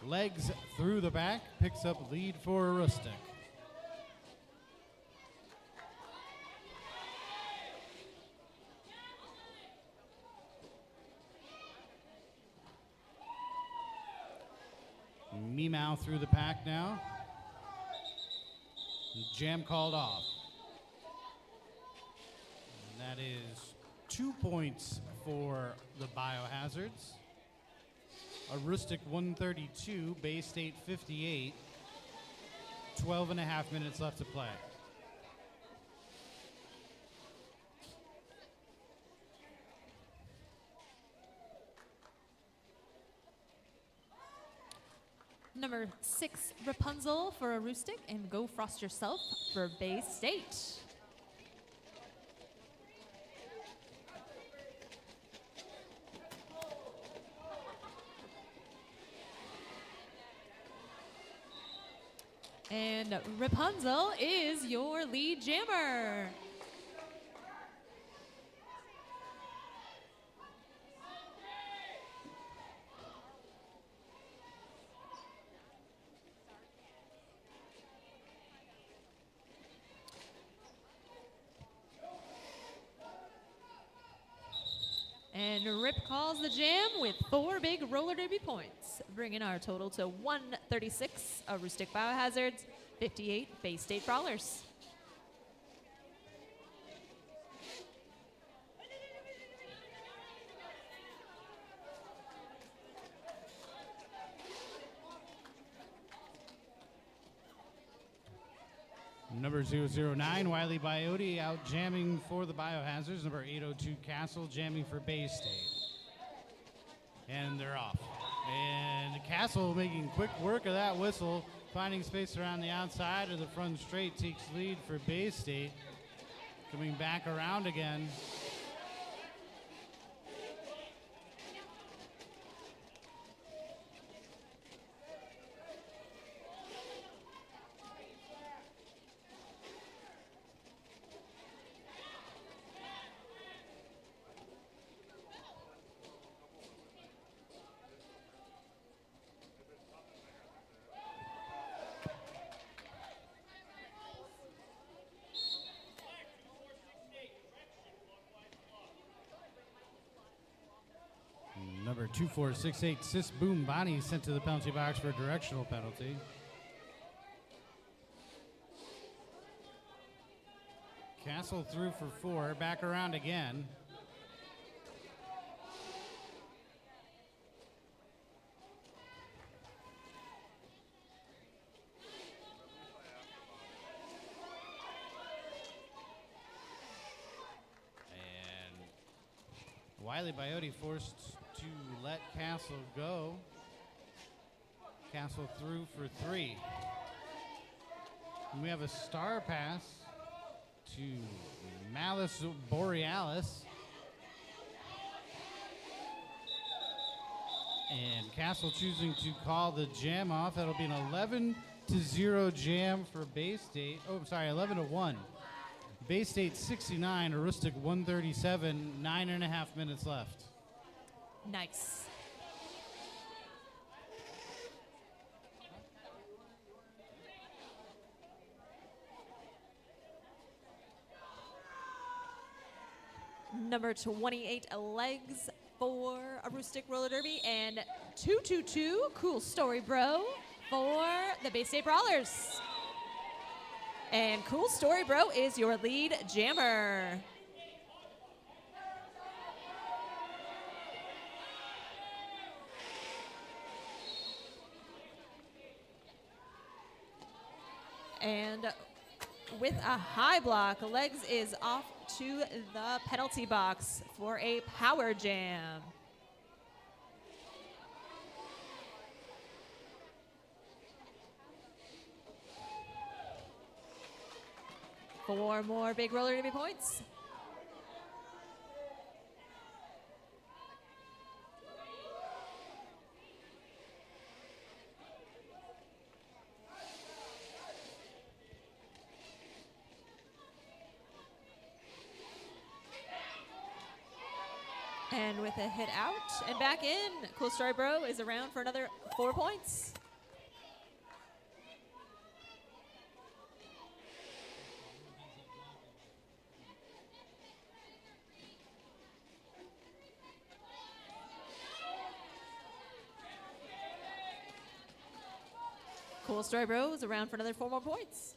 Legs through the back, picks up lead for Aroostook. Meow through the pack now. Jam called off. And that is 2 points for the Biohazards. Aroostook 132, Bay State 58. 12 and a half minutes left to play. Number 6, Rapunzel for Aroostook, and Go Frost Yourself for Bay State. And Rapunzel is your lead jammer. And Rip calls the jam with 4 big roller derby points, bringing our total to 136, Aroostook Biohazards, 58, Bay State Brawlers. Number 009, Wiley Biote, out jamming for the Biohazards. Number 802, Castle, jamming for Bay State. And they're off. And Castle making quick work of that whistle, finding space around the outside of the front straight, takes lead for Bay State. Coming back around again. Number 2468, Sis Boom Bonnie, sent to the penalty box for a directional penalty. Castle through for 4, back around again. And Wiley Biote forced to let Castle go. Castle through for 3. And we have a star pass to Malice Borealis. And Castle choosing to call the jam off. That'll be an 11-0 jam for Bay State. Oh, I'm sorry, 11-1. Bay State 69, Aroostook 137, 9.5 minutes left. Nice. Number 28, Legs for Aroostook Roller Derby, and 222 Cool Story Bro for the Bay State Brawlers. And Cool Story Bro is your lead jammer. And with a high block, Legs is off to the penalty box for a power jam. Four more big roller derby points. And with a hit out and back in, Cool Story Bro is around for another 4 points. Cool Story Bro is around for another 4 more points.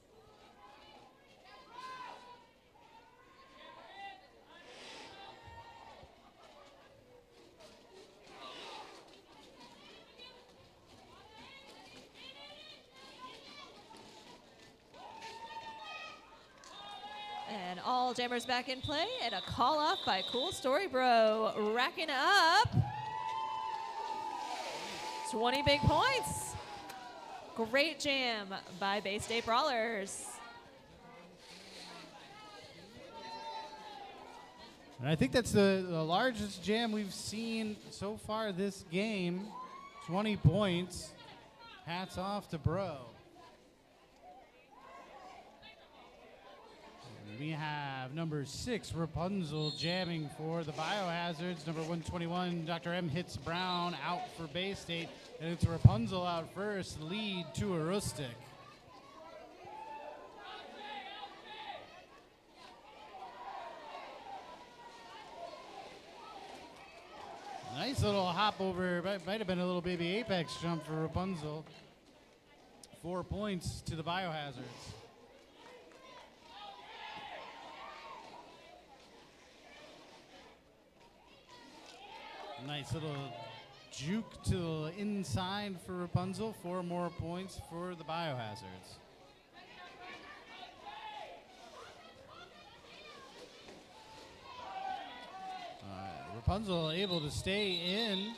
And all jammers back in play, and a call off by Cool Story Bro, racking up 20 big points. Great jam by Bay State Brawlers. And I think that's the largest jam we've seen so far this game. 20 points. Hats off to Bro. We have number 6, Rapunzel, jamming for the Biohazards. Number 121, Dr. M hits Brown, out for Bay State. And it's Rapunzel out first, lead to Aroostook. Nice little hop over, might have been a little baby apex jump for Rapunzel. 4 points to the Biohazards. Nice little juke to the inside for Rapunzel. 4 more points for the Biohazards. Rapunzel able to stay in,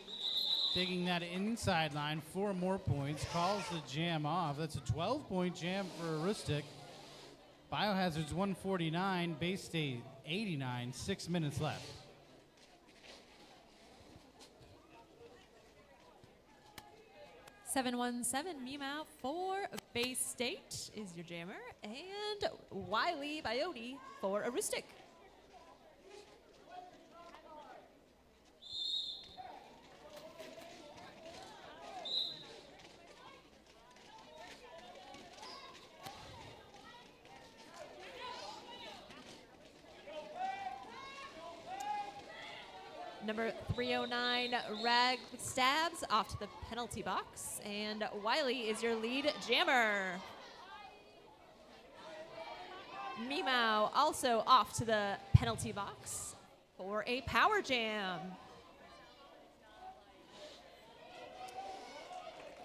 taking that inside line. 4 more points, calls the jam off. That's a 12-point jam for Aroostook. Biohazards 149, Bay State 89, 6 minutes left. $717 Meow for Bay State is your jammer, and Wiley Biote for Aroostook. Number 309, Rag Stabs off to the penalty box, and Wiley is your lead jammer. Meow also off to the penalty box for a power jam.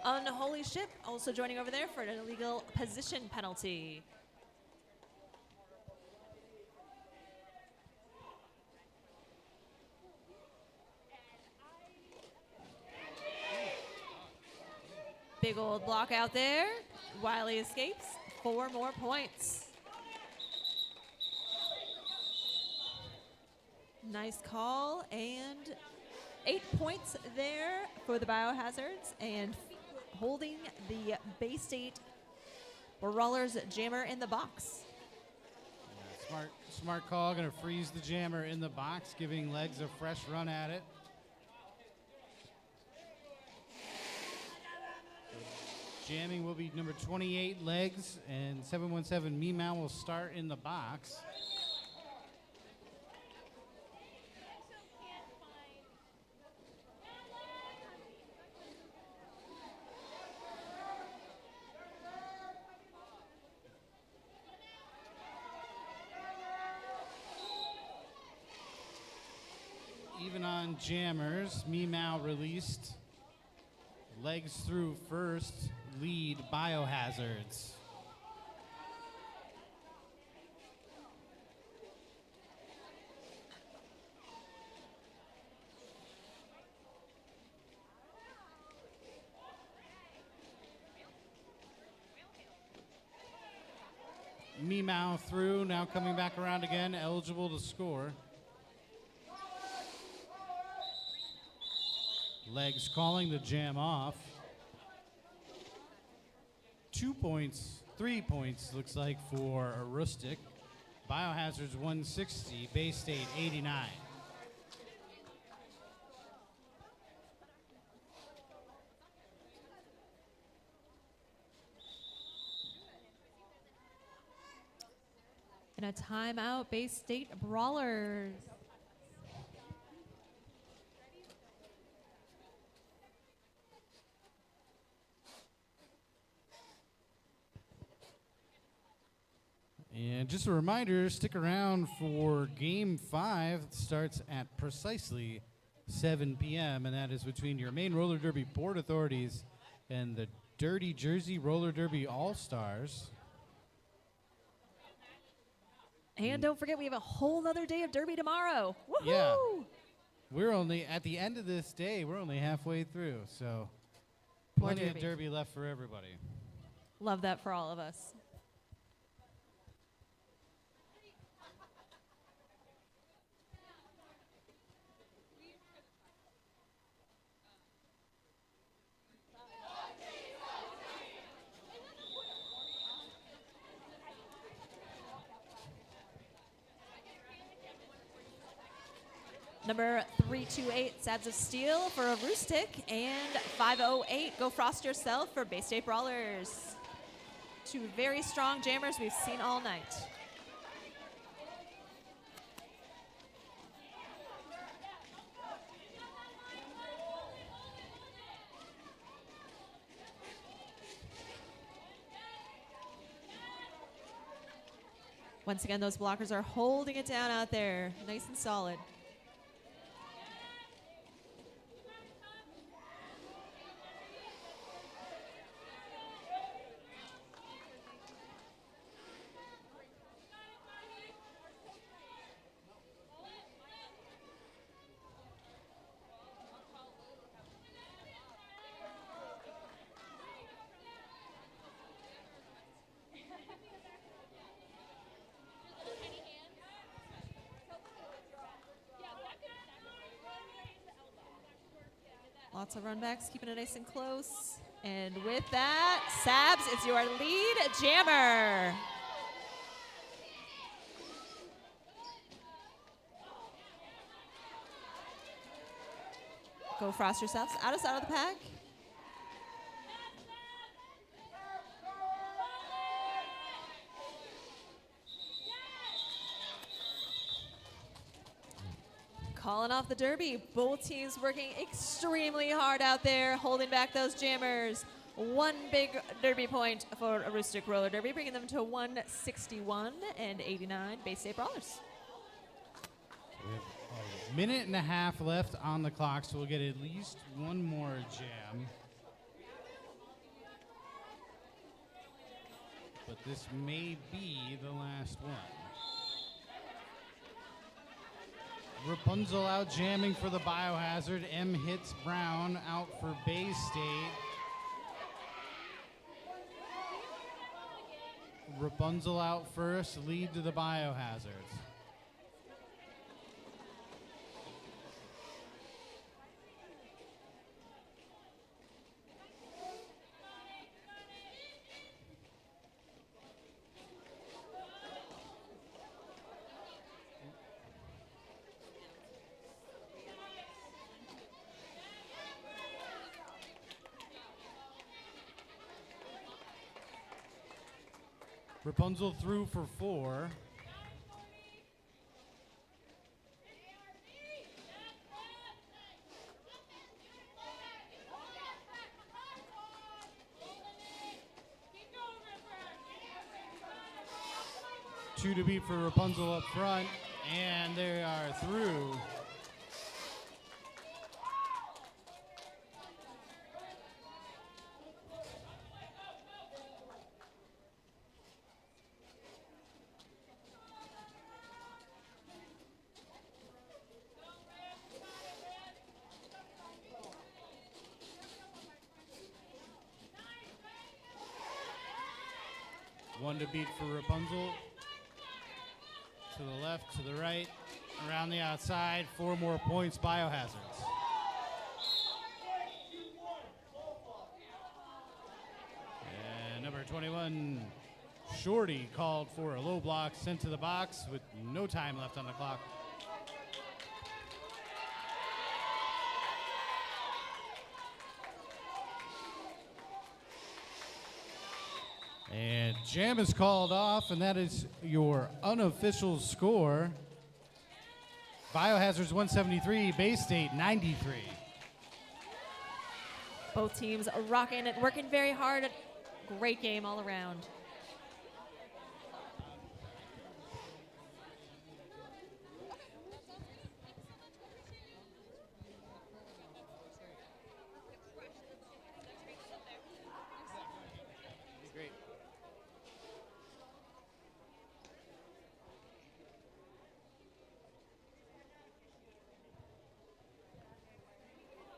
Unholy Ship also joining over there for an illegal position penalty. Big old block out there. Wiley escapes. 4 more points. Nice call, and 8 points there for the Biohazards, and holding the Bay State Brawlers jammer in the box. Yeah, smart call. Going to freeze the jammer in the box, giving Legs a fresh run at it. Jamming will be number 28, Legs, and 717 Meow will start in the box. even on jammers. Meow released. Legs through first. Lead Biohazards. Meow through, now coming back around again, eligible to score. Legs calling the jam off. 2 points, 3 points, looks like, for Aroostook. Biohazards 160, Bay State 89. And a timeout, Bay State Brawlers. And just a reminder, stick around for Game 5. It starts at precisely 7 p.m., and that is between your Maine Roller Derby Board Authorities and the Dirty Jersey Roller Derby All-Stars. And don't forget, we have a whole nother day of Derby tomorrow. Woohoo! Yeah. We're only, at the end of this day, we're only halfway through, so More plenty of Derby. Derby left for everybody. Love that for all of us. Number 328, Sabs of Steel for Aroostook, and 508, Go Frost Yourself for Bay State Brawlers. Two very strong jammers we've seen all night. Once again, those blockers are holding it down out there, nice and solid. Lots of runbacks, keeping it nice and close. And with that, Sabs is your lead jammer. Go Frost Yourselves out of the pack. Calling off the Derby. Both teams working extremely hard out there, holding back those jammers. One big Derby point for Aroostook Roller Derby, bringing them to 161 and 89 Bay State Brawlers. We have a minute and a half left on the clock, so we'll get at least one more jam. But this may be the last one. Rapunzel out jamming for the Biohazard. M hits Brown out for Bay State. Rapunzel out first, lead to the Biohazards. Rapunzel through for 4. Two to beat for Rapunzel up front, and they are through. One to beat for Rapunzel. To the left, to the right, around the outside. 4 more points, Biohazards. And number 21, Shorty, called for a low block, sent to the box with no time left on the clock. And jam is called off, and that is your unofficial score. Biohazards 173, Bay State 93. Both teams are rocking and working very hard. Great game all around. Great.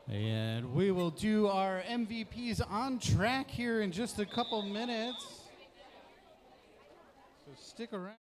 And we will do our MVPs on track here in just a couple minutes. So stick around.